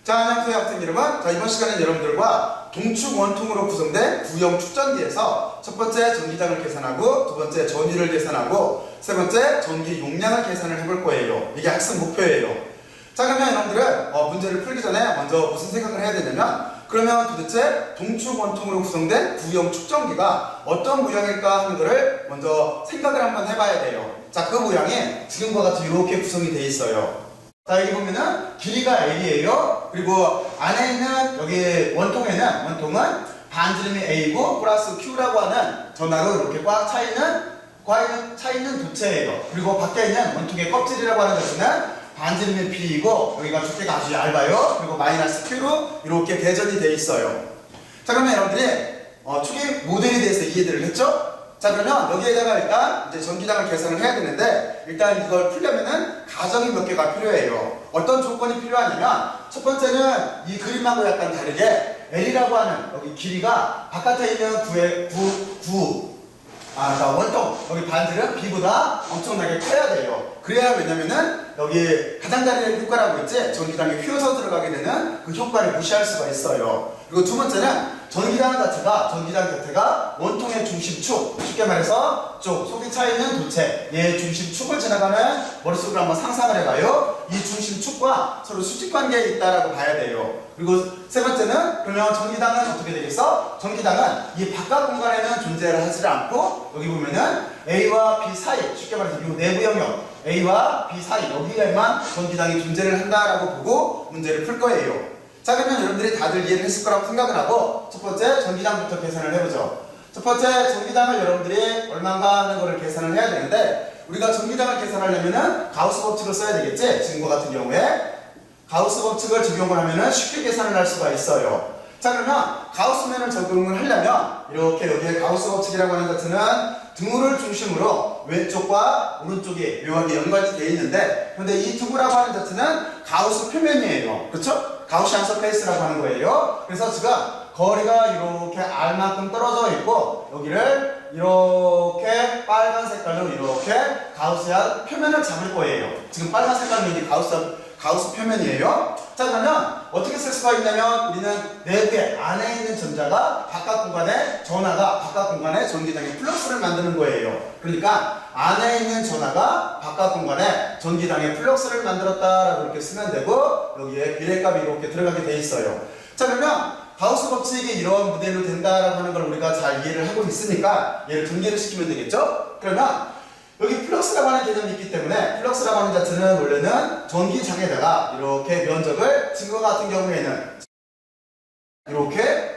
자, 안녕하세요 학생 여러분. 자, 이번 시간에 여러분들과 동축 원통으로 구성된 구형 축전기에서 첫 번째 전기장을 계산하고, 두 번째 전위를 계산하고, 세 번째 전기 용량을 계산을 해볼 거예요. 이게 학습 목표예요. 자, 그러면 여러분들은 문제를 풀기 전에 먼저 무슨 생각을 해야 되냐면, 그러면 도대체 동축 원통으로 구성된 구형 축전기가 어떤 모양일까 하는 거를 먼저 생각을 한번 해봐야 돼요. 자, 그 모양이 지금과 같이 이렇게 구성이 돼 있어요. 자, 여기 보면은 길이가 L이에요. 그리고 안에 있는 여기 원통은 반지름이 A고 플러스 Q라고 하는 전하로 이렇게 꽉 차있는 도체예요. 그리고 밖에 있는 원통의 껍질이라고 하는 것은 반지름이 B이고 여기가 두께가 아주 얇아요. 그리고 마이너스 Q로 이렇게 배전이 돼 있어요. 자, 그러면 여러분들이 축의 모델에 대해서 이해를 했죠? 자, 그러면 여기에다가 일단 이제 전기장을 계산을 해야 되는데, 일단 이걸 풀려면은 가정이 몇 개가 필요해요. 어떤 조건이 필요하냐면, 첫 번째는 이 그림하고 약간 다르게 L이라고 하는 여기 길이가 바깥에 있는 원통 여기 반지름 B보다 엄청나게 커야 돼요. 그래야 왜냐면은 여기 가장자리의 효과라고 했지, 전기장이 휘어서 들어가게 되는 그 효과를 무시할 수가 있어요. 그리고 두 번째는 전기장 곁에가 원통의 중심축, 쉽게 말해서 속이 차있는 도체, 얘의 중심축을 지나가는 머릿속으로 한번 상상을 해봐요. 이 중심축과 서로 수직관계에 있다라고 봐야 돼요. 그리고 세 번째는, 그러면 전기장은 어떻게 되겠어? 전기장은 이 바깥 공간에는 존재를 하지 않고, 여기 보면은 A와 B 사이, 쉽게 말해서 이 내부 영역 A와 B 사이, 여기에만 전기장이 존재를 한다라고 보고 문제를 풀 거예요. 자, 그러면 여러분들이 다들 이해를 했을 거라고 생각을 하고, 첫 번째 전기장부터 계산을 해보죠. 첫 번째 전기장을 여러분들이 얼마인가 하는 거를 계산을 해야 되는데, 우리가 전기장을 계산하려면은 가우스 법칙을 써야 되겠지? 지금과 같은 경우에 가우스 법칙을 적용을 하면은 쉽게 계산을 할 수가 있어요. 자, 그러면 가우스면을 적용을 하려면 이렇게 여기에 가우스 법칙이라고 하는 것은 등호를 중심으로 왼쪽과 오른쪽이 묘하게 연관이 되어 있는데, 근데 이 등호라고 하는 자체는 가우스 표면이에요. 그렇죠? 가우시안 서페이스라고 하는 거예요. 그래서 지금 거리가 이렇게 R만큼 떨어져 있고, 여기를 이렇게 빨간 색깔로 이렇게 가우시안 표면을 잡을 거예요. 지금 빨간 색깔은 여기 가우스 표면이에요. 자, 그러면 어떻게 쓸 수가 있냐면, 우리는 내부에 안에 있는 전자가 바깥 공간에 전기장의 플럭스를 만드는 거예요. 그러니까 안에 있는 전하가 바깥 공간에 전기장의 플럭스를 만들었다라고 이렇게 쓰면 되고, 여기에 비례값이 이렇게 들어가게 돼 있어요. 자, 그러면 가우스 법칙이 이런 모델로 된다라고 하는 걸 우리가 잘 이해를 하고 있으니까 얘를 전개를 시키면 되겠죠? 그러면 여기 플럭스라고 하는 개념이 있기 때문에, 플럭스라고 하는 자체는 원래는 전기장에다가 이렇게 면적을 지금과 같은 경우에는 이렇게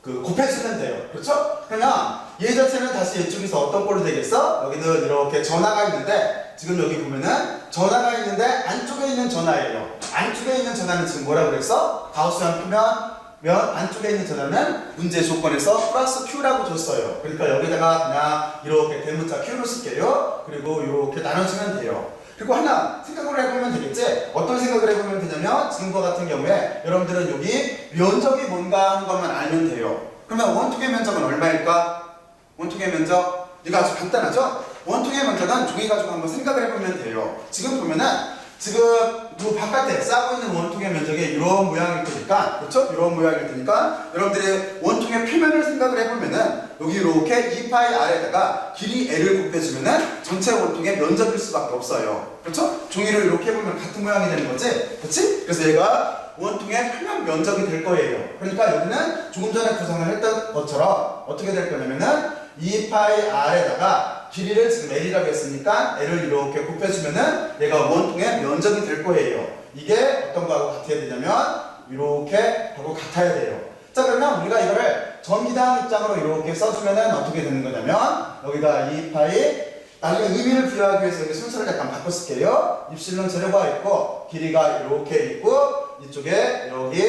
곱해주면 돼요. 그렇죠? 그러면 얘 자체는 다시 이쪽에서 어떤 꼴로 되겠어? 여기는 이렇게 전하가 있는데, 지금 여기 보면은 전하가 있는데 안쪽에 있는 전하예요. 안쪽에 있는 전하는 지금 뭐라고 그랬어? 가우스안 표면 안쪽에 있는 전하는 문제 조건에서 플러스 Q라고 줬어요. 그러니까 여기다가 그냥 이렇게 대문자 Q로 쓸게요. 그리고 이렇게 나눠주면 돼요. 그리고 하나 생각을 해보면 되겠지? 어떤 생각을 해보면 되냐면, 지금과 같은 경우에 여러분들은 여기 면적이 뭔가 하는 것만 알면 돼요. 그러면 원통의 면적은 얼마일까? 원통의 면적, 이거 아주 간단하죠? 원통의 면적은 종이 가지고 한번 생각을 해보면 돼요. 지금 보면은 지금 이 바깥에 싸고 있는 원통의 면적이 이런 모양일 테니까, 그렇죠? 이런 모양일 테니까 여러분들이 원통의 표면을 생각을 해보면은 여기 이렇게 2πr에다가 길이 L을 곱해주면은 전체 원통의 면적일 수밖에 없어요. 그렇죠? 종이를 이렇게 해보면 같은 모양이 되는 거지? 그렇지? 그래서 얘가 원통의 표면 면적이 될 거예요. 그러니까 여기는 조금 전에 구성을 했던 것처럼 어떻게 될 거냐면은 2πr에다가 길이를 지금 L이라고 했으니까 L을 이렇게 곱해주면은 얘가 원통의 면적이 될 거예요. 이게 어떤 거하고 같아야 되냐면 이렇게 하고 같아야 돼요. 자, 그러면 우리가 이거를 전기장 입장으로 이렇게 써주면은 어떻게 되는 거냐면, 여기다 2파이, 나중에 의미를 부여하기 위해서 여기 순서를 약간 바꿨을게요. 입실론 재료가 있고, 길이가 이렇게 있고, 이쪽에 여기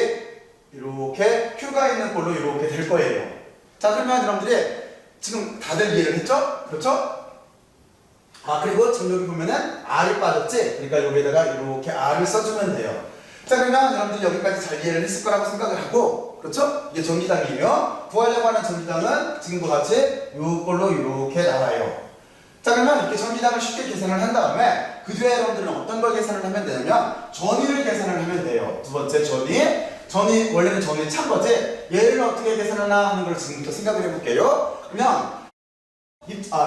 이렇게 Q가 있는 꼴로 이렇게 될 거예요. 자, 그러면 여러분들이 지금 다들 이해를 했죠? 그렇죠? 그리고 지금 여기 보면은 R이 빠졌지? 그러니까 여기에다가 이렇게 R을 써주면 돼요. 자, 그러면 여러분들이 여기까지 잘 이해를 했을 거라고 생각을 하고, 그렇죠? 이게 전기장이에요. 구하려고 하는 전기장은 지금과 같이 요걸로 이렇게 나와요. 자, 그러면 이렇게 전기장을 쉽게 계산을 한 다음에, 그 뒤에 여러분들은 어떤 걸 계산을 하면 되냐면 전위를 계산을 하면 돼요. 두 번째 전위 원래는 전위 찬 거지. 얘를 어떻게 계산하나 하는 걸 지금부터 생각을 해볼게요. 그러면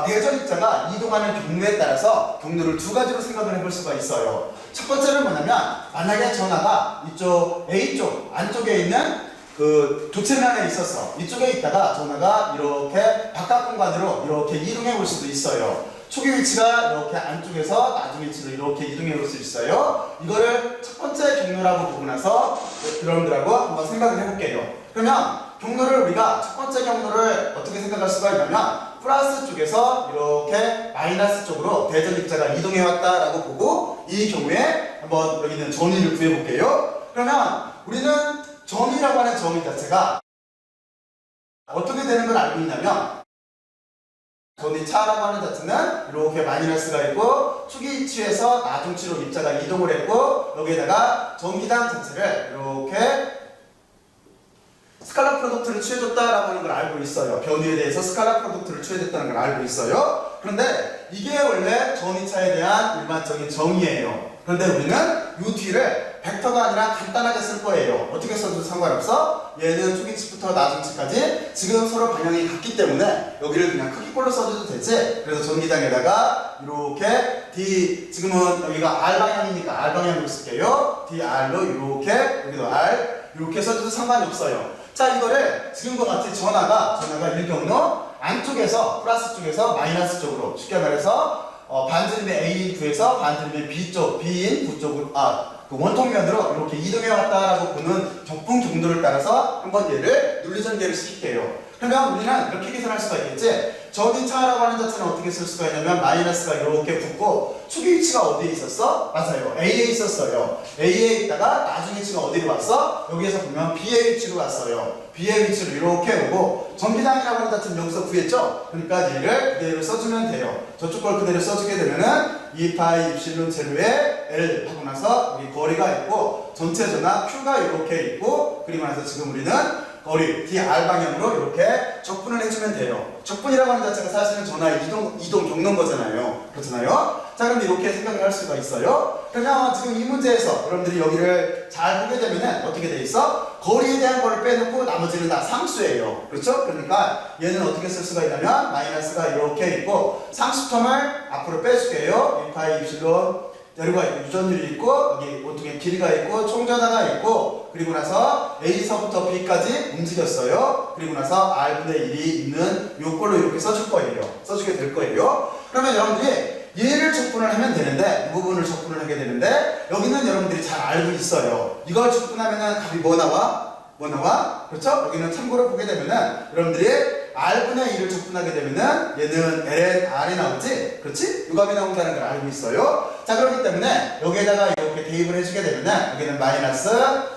대전 입자가 이동하는 경로에 따라서 경로를 두 가지로 생각을 해볼 수가 있어요. 첫 번째는 뭐냐면 만약에 전하가 이쪽 A쪽 안쪽에 있는 그 도체면에 있어서 이쪽에 있다가 전하가 이렇게 바깥 공간으로 이렇게 이동해 올 수도 있어요. 초기 위치가 이렇게 안쪽에서 나중 위치로 이렇게 이동해 올 수 있어요. 이거를 첫 번째 경로라고 보고 나서 여러분들하고 한번 생각을 해볼게요. 그러면 경로를 우리가 첫 번째 경로를 어떻게 생각할 수가 있냐면 플러스 쪽에서 이렇게 마이너스 쪽으로 대전 입자가 이동해 왔다라고 보고 이 경우에 한번 여기 있는 전위를 구해볼게요. 그러면 우리는 전위라고 하는 정의 자체가 어떻게 되는 걸 알고 있냐면 전위차라고 하는 자체는 이렇게 마이너스가 있고 초기 위치에서 나중치로 입자가 이동을 했고 여기에다가 전기당 자체를 이렇게 스칼라 프로덕트를 취해줬다라고 하는 걸 알고 있어요. 변위에 대해서 스칼라 프로덕트를 취해줬다는 걸 알고 있어요. 그런데 이게 원래 전위차에 대한 일반적인 정의예요. 그런데 우리는 이 뒤를 벡터가 아니라 간단하게 쓸 거예요. 어떻게 써도 상관없어. 얘는 초기치부터 나중치까지 지금 서로 방향이 같기 때문에 여기를 그냥 크기꼴로 써줘도 되지. 그래서 전기당에다가 이렇게 D 지금은 여기가 R 방향이니까 R 방향으로 쓸게요. DR로 이렇게 여기도 R 이렇게 써줘도 상관이 없어요. 자, 이거를 지금과 같이 전하가 1경로 안쪽에서 플러스 쪽에서 마이너스 쪽으로 쉽게 말해서 반지름의 A인 구에서 반지름의 B쪽 B인 구쪽으로 그 원통면으로 이렇게 이동해 왔다라고 보는 적분 경도를 따라서 한번 얘를 논리전개를 시킬게요. 그러면 우리는 이렇게 계산할 수가 있겠지. 전위차라고 하는 자체는 어떻게 쓸 수가 있냐면 마이너스가 이렇게 붙고 초기 위치가 어디에 있었어? 맞아요. A에 있었어요. A에 있다가 나중 위치가 어디로 왔어? 여기에서 보면 B의 위치로 왔어요. B의 위치로 이렇게 오고 전기당이라고 하는 자체는 여기서 구했죠? 그러니까 얘를 그대로 써주면 돼요. 저쪽 걸 그대로 써주게 되면은 2파이 입실론 제로에 L 하고 나서 여기 거리가 있고 전체 전하 Q가 이렇게 있고 그리고 나서 지금 우리는 거리 DR 방향으로 이렇게 적분을 해주면 돼요. 적분이라고 하는 자체가 사실은 전하의 이동 경로인 거잖아요. 그렇잖아요. 자, 그럼 이렇게 생각을 할 수가 있어요. 그러면 지금 이 문제에서 여러분들이 여기를 잘 보게 되면은 어떻게 돼 있어? 거리에 대한 거를 빼놓고 나머지는 다 상수예요. 그렇죠? 그러니까 얘는 어떻게 쓸 수가 있냐면 마이너스가 이렇게 있고 상수 텀을 앞으로 빼줄게요. 2파이 입실론 내려가 있고 유전율이 있고 여기 원통의 길이가 있고 총전하가 있고 그리고 나서 A서부터 B까지 움직였어요. 그리고 나서 R분의 1이 있는 요걸로 이렇게 써줄 거예요. 써주게 될 거예요. 그러면 여러분들이 얘를 적분을 하면 되는데 이 부분을 적분을 하게 되는데 여기는 여러분들이 잘 알고 있어요. 이걸 적분하면은 값이 뭐 나와? 뭐 나와? 그렇죠? 여기는 참고로 보게 되면은 여러분들이 R분의 2를 적분하게 되면은 얘는 ln R이 나오지? 그렇지? 이 값이 나온다는 걸 알고 있어요. 자, 그렇기 때문에 여기에다가 이렇게 대입을 해주게 되면은 여기는 마이너스가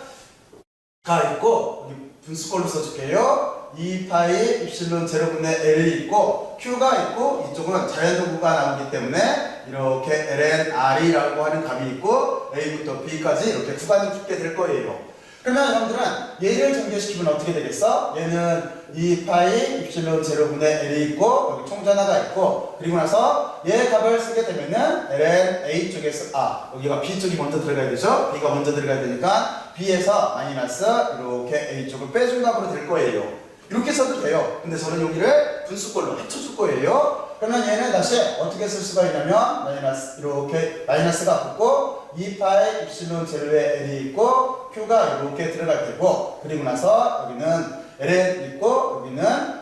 있고 여기 분수꼴로 써줄게요. 2파이 입실론 제로분의 L이 있고 Q가 있고 이쪽은 자연동부가 나오기 때문에 이렇게 ln R이라고 하는 값이 있고 A부터 B까지 이렇게 구간을 붙게 될 거예요. 그러면 여러분들은 얘를 전개시키면 어떻게 되겠어? 얘는 2파이 입실론 제로분의 L이 있고 여기 총전하가 있고 그리고 나서 얘 값을 쓰게 되면은 ln A 쪽에서 여기가 B 쪽이 먼저 들어가야 되죠? B가 먼저 들어가야 되니까 B에서 마이너스 이렇게 A 쪽을 빼준 값으로 될 거예요. 이렇게 써도 돼요. 근데 저는 여기를 분수꼴로 합쳐줄 거예요. 그러면 얘는 다시 어떻게 쓸 수가 있냐면 마이너스 이렇게 마이너스가 붙고 2파이 입실론 제로에 L이 있고 Q가 이렇게 들어갈 테고 그리고 나서 여기는 ln 있고 여기는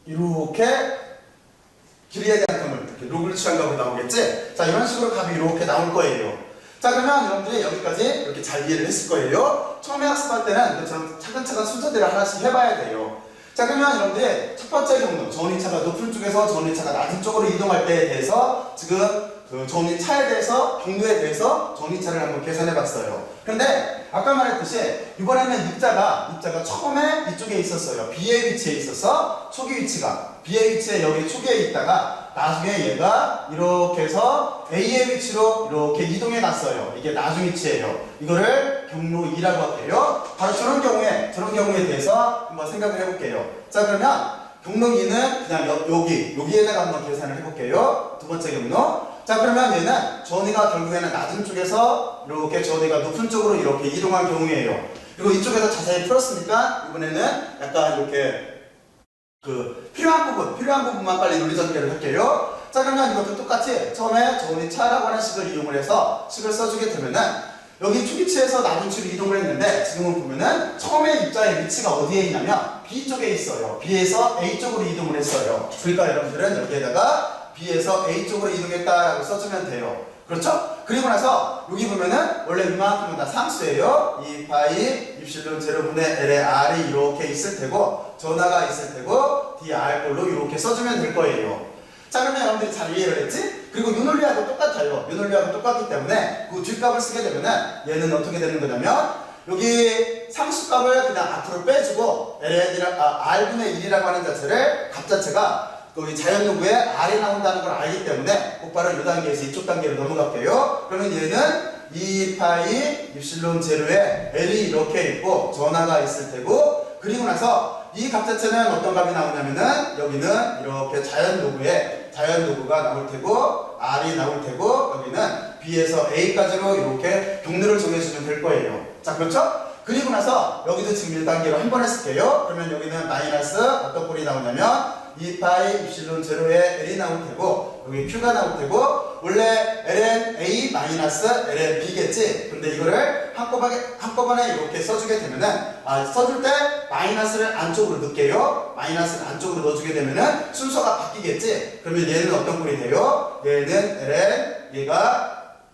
이렇게 길이에 대한 텀을 이렇게 로그를 취한 값으로 나오겠지? 자, 이런 식으로 값이 이렇게 나올 거예요. 자, 그러면 여러분들이 여기까지 이렇게 잘 이해를 했을 거예요. 처음에 학습할 때는 이것처럼 차근차근 순서대로 하나씩 해봐야 돼요. 자, 그러면 여러분들이 첫 번째 경로, 전위차가 높은 쪽에서 전위차가 낮은 쪽으로 이동할 때에 대해서 지금 그 전위차에 대해서, 경로에 대해서 전위차를 한번 계산해 봤어요. 근데 아까 말했듯이 이번에는 입자가 처음에 이쪽에 있었어요. B의 위치에 있어서 초기 위치가 B의 위치에 여기 초기에 있다가 나중에 얘가 이렇게 해서 A의 위치로 이렇게 이동해 놨어요. 이게 나중 위치예요. 이거를 경로 2라고 할게요. 바로 저런 경우에 대해서 한번 생각을 해볼게요. 자, 그러면 경로 2는 그냥 여기에다가 한번 계산을 해볼게요. 두 번째 경로. 자, 그러면 얘는 전위가 결국에는 낮은 쪽에서 이렇게 전위가 높은 쪽으로 이렇게 이동한 경우예요. 그리고 이쪽에서 자세히 풀었으니까 이번에는 약간 이렇게 필요한 부분만 빨리 논리전개를 할게요. 자, 그러면 이것도 똑같이 처음에 전위차라고 하는 식을 이용을 해서 식을 써주게 되면은 여기 초기치에서 낮은 쪽으로 이동을 했는데 지금은 보면은 처음에 입자의 위치가 어디에 있냐면 B 쪽에 있어요. B에서 A 쪽으로 이동을 했어요. 그러니까 여러분들은 여기에다가 B에서 A 쪽으로 이동했다라고 써주면 돼요. 그렇죠? 그리고 나서 여기 보면은 원래 이만큼은 다 상수예요. 2파이 입실론 제로분의 L의 R이 이렇게 있을 테고 전하가 있을 테고 dr 꼴로 이렇게 써주면 될 거예요. 자, 그러면 여러분들이 잘 이해를 했지? 그리고 이 논리하고 똑같아요. 이 논리하고 똑같기 때문에 그 뒷값을 쓰게 되면은 얘는 어떻게 되는 거냐면 여기 상수값을 그냥 앞으로 빼주고 R분의 1이라고 하는 자체를 값 자체가 여기 자연요구에 R이 나온다는 걸 알기 때문에 곧바로 이 단계에서 이쪽 단계로 넘어갈게요. 그러면 얘는 2파이 입실론 제로에 L이 이렇게 있고 전하가 있을 테고 그리고 나서 이 값 자체는 어떤 값이 나오냐면은 여기는 이렇게 자연요구가 나올 테고 R이 나올 테고 여기는 B에서 A까지로 이렇게 경로를 정해주면 될 거예요. 자, 그렇죠? 그리고 나서 여기도 지금 1단계로 한 번 했을게요. 그러면 여기는 마이너스 어떤 꼴이 나오냐면 2파이 입실론 제로에 L이 나올 테고 여기 Q가 나올 테고 원래 ln A 마이너스 ln B겠지? 근데 이거를 한꺼번에 이렇게 써주게 되면은 써줄 때 마이너스를 안쪽으로 넣을게요. 마이너스를 안쪽으로 넣어주게 되면은 순서가 바뀌겠지? 그러면 얘는 어떤 꼴이 돼요? 얘는 ln 얘가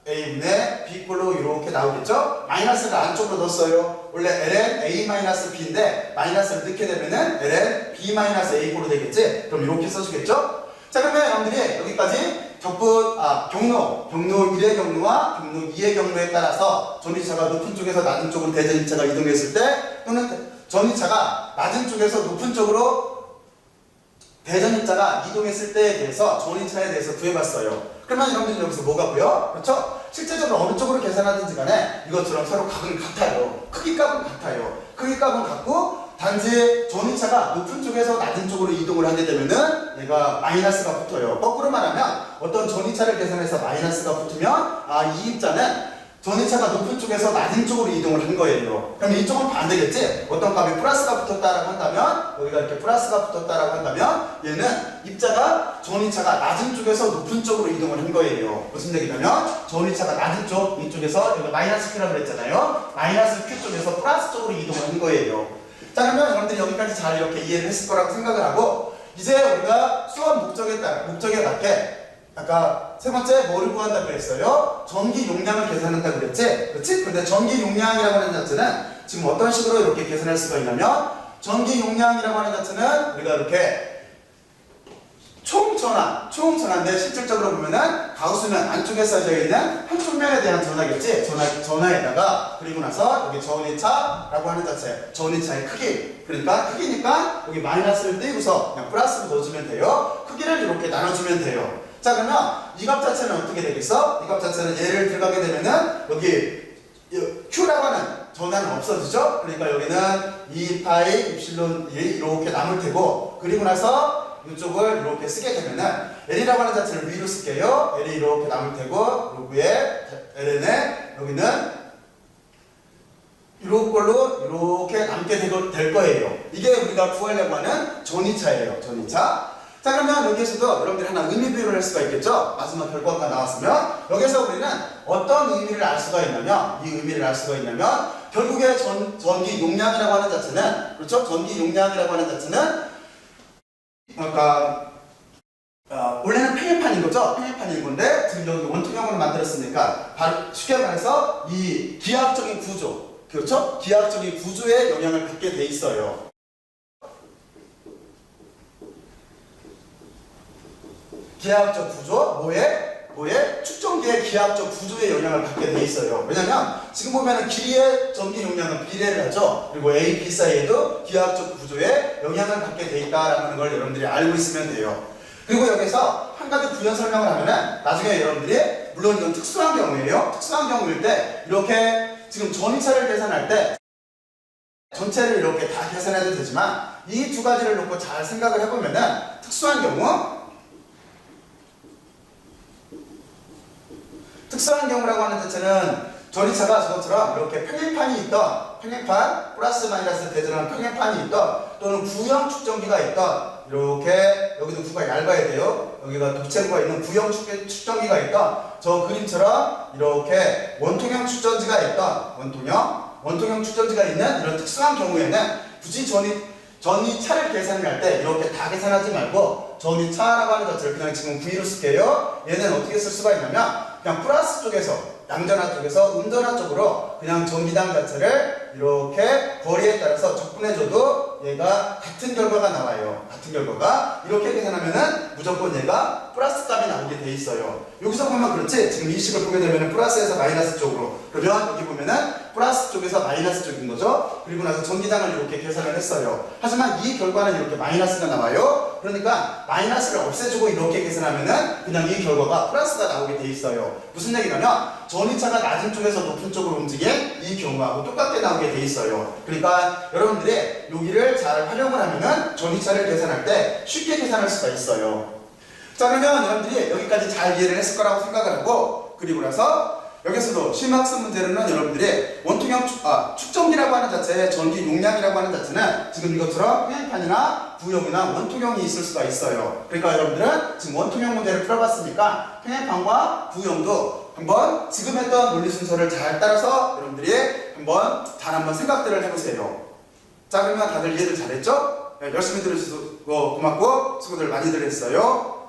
A분의 B꼴로 이렇게 나오겠죠? 마이너스를 안쪽으로 넣었어요. 원래 ln A-B인데 마이너스를 넣게 되면은 ln B-A꼴로 되겠지? 그럼 이렇게 써주겠죠? 자, 그러면 여러분들이 여기까지 경로 1의 경로와 경로 2의 경로에 따라서 전위차가 높은 쪽에서 낮은 쪽으로 대전위차가 이동했을 때 또는 전위차가 낮은 쪽에서 높은 쪽으로 대전입자가 이동했을 때에 대해서 전위차에 대해서 구해봤어요. 그러면 여러분들 여기서 뭐가 보여? 그렇죠? 실제적으로 어느 쪽으로 계산하든지 간에 이것처럼 서로 값은 같아요. 크기값은 같아요. 크기값은 같고 단지 전위차가 높은 쪽에서 낮은 쪽으로 이동을 하게 되면은 얘가 마이너스가 붙어요. 거꾸로 말하면 어떤 전위차를 계산해서 마이너스가 붙으면 이 입자는 전위차가 높은 쪽에서 낮은 쪽으로 이동을 한 거예요. 그럼 이쪽은 반대겠지? 어떤 값이 플러스가 붙었다라고 한다면 여기가 이렇게 플러스가 붙었다라고 한다면 얘는 입자가 전위차가 낮은 쪽에서 높은 쪽으로 이동을 한 거예요. 무슨 얘기냐면 전위차가 낮은 쪽 이쪽에서 여기 마이너스 Q라고 그랬잖아요. 마이너스 Q 쪽에서 플러스 쪽으로 이동을 한 거예요. 자, 그러면 여러분들이 여기까지 잘 이렇게 이해를 했을 거라고 생각을 하고 이제 우리가 수업 목적에 맞게 아까 세 번째 뭐를 구한다고 그랬어요? 전기 용량을 계산한다고 그랬지? 그렇지? 근데 전기 용량이라고 하는 자체는 지금 어떤 식으로 이렇게 계산할 수가 있냐면 전기 용량이라고 하는 자체는 우리가 이렇게 총전화인데 실질적으로 보면은 가우스는 안쪽에 써져 있는 한쪽 면에 대한 전화겠지? 전화에다가 그리고 나서 여기 전위차라고 하는 자체 전위차의 크기 그러니까 크기니까 여기 마이너스를 떼고서 그냥 플러스를 넣어주면 돼요. 크기를 이렇게 나눠주면 돼요. 자, 그러면 이 값 자체는 어떻게 되겠어? 이 값 자체는 얘를 들어가게 되면은 여기 Q라고 하는 전화는 없어지죠? 그러니까 여기는 2파이 입실론 1 이렇게 남을 테고 그리고 나서 이쪽을 이렇게 쓰게 되면은 L이라고 하는 자체를 위로 쓸게요. L이 이렇게 남을 테고 그리고에 Ln에 여기는 이런 걸로 이렇게 남게 될 거예요. 이게 우리가 구하려고 하는 전위차예요. 전위차. 자, 그러면 여기에서도 여러분들이 하나 의미 비교를 할 수가 있겠죠? 마지막 결과가 나왔으면 여기서 우리는 어떤 의미를 알 수가 있냐면 이 의미를 알 수가 있냐면 결국에 전기 용량이라고 하는 자체는 그렇죠? 전기 용량이라고 하는 자체는 그러니까 원래는 팽일판인 거죠? 팽일판인 건데 지금 여기 원통형으로 만들었으니까 쉽게 말해서 이 기하학적인 구조 그렇죠? 기하학적인 구조에 영향을 받게 돼 있어요. 기하학적 구조, 뭐에? 축전기의 기하학적 구조에 영향을 받게 돼 있어요. 왜냐면 지금 보면은 길이의 전기 용량은 비례를 하죠. 그리고 A, B 사이에도 기하학적 구조에 영향을 받게 돼 있다라는 걸 여러분들이 알고 있으면 돼요. 그리고 여기서 한 가지 부연 설명을 하면은 나중에 여러분들이 물론 이건 특수한 경우예요. 특수한 경우일 때 이렇게 지금 전위차를 계산할 때 전체를 이렇게 다 계산해도 되지만 이 두 가지를 놓고 잘 생각을 해보면은 특수한 경우 특수한 경우라고 하는 자체는 전이차가 저것처럼 이렇게 평행판이 있던, 평행판 플러스 마이너스 대전하는 평행판이 있던, 또는 구형 축전기가 있던, 이렇게 여기도 구가 얇아야 돼요. 여기가 독채구가 있는 구형 축전기가 있던 저 그림처럼 이렇게 원통형 축전지가 있던 원통형 축전지가 있는 이런 특수한 경우에는 굳이 전이차를 계산할 때 이렇게 다 계산하지 말고 전이차라고 하는 자체를 그냥 지금 V로 쓸게요. 얘는 어떻게 쓸 수가 있냐면 그냥 플러스 쪽에서 양전하 쪽에서 음전하 쪽으로 그냥 전기당 자체를 이렇게 거리에 따라서 적분해줘도 얘가 같은 결과가 나와요. 같은 결과가 이렇게 계산하면은 무조건 얘가 플러스 값이 나오게 돼 있어요. 여기서 보면 그렇지 지금 이 식을 보게 되면은 플러스에서 마이너스 쪽으로 그러면 여기 보면은 플러스 쪽에서 마이너스 쪽인 거죠. 그리고 나서 전기당을 이렇게 계산을 했어요. 하지만 이 결과는 이렇게 마이너스가 나와요. 그러니까 마이너스를 없애주고 이렇게 계산하면은 그냥 이 결과가 플러스가 나오게 돼 있어요. 무슨 얘기냐면 전이차가 낮은 쪽에서 높은 쪽으로 움직인 이 경우하고 똑같게 나오게 돼 있어요. 그러니까 여러분들이 여기를 잘 활용을 하면은 전이차를 계산할 때 쉽게 계산할 수가 있어요. 자, 그러면 여러분들이 여기까지 잘 이해를 했을 거라고 생각을 하고, 그리고 나서 여기서도 심학습 문제로는 여러분들이 원통형 축전기라고 하는 자체의 전기 용량이라고 하는 자체는 지금 이것처럼 평행판이나 구형이나 원통형이 있을 수가 있어요. 그러니까 여러분들은 지금 원통형 문제를 풀어봤으니까 평행판과 구형도 한번 지금 했던 논리 순서를 잘 따라서 여러분들이 단 한번 생각들을 해보세요. 자, 그러면 다들 이해를 잘했죠? 열심히 들으셔서 고맙고 수고들 많이들 했어요.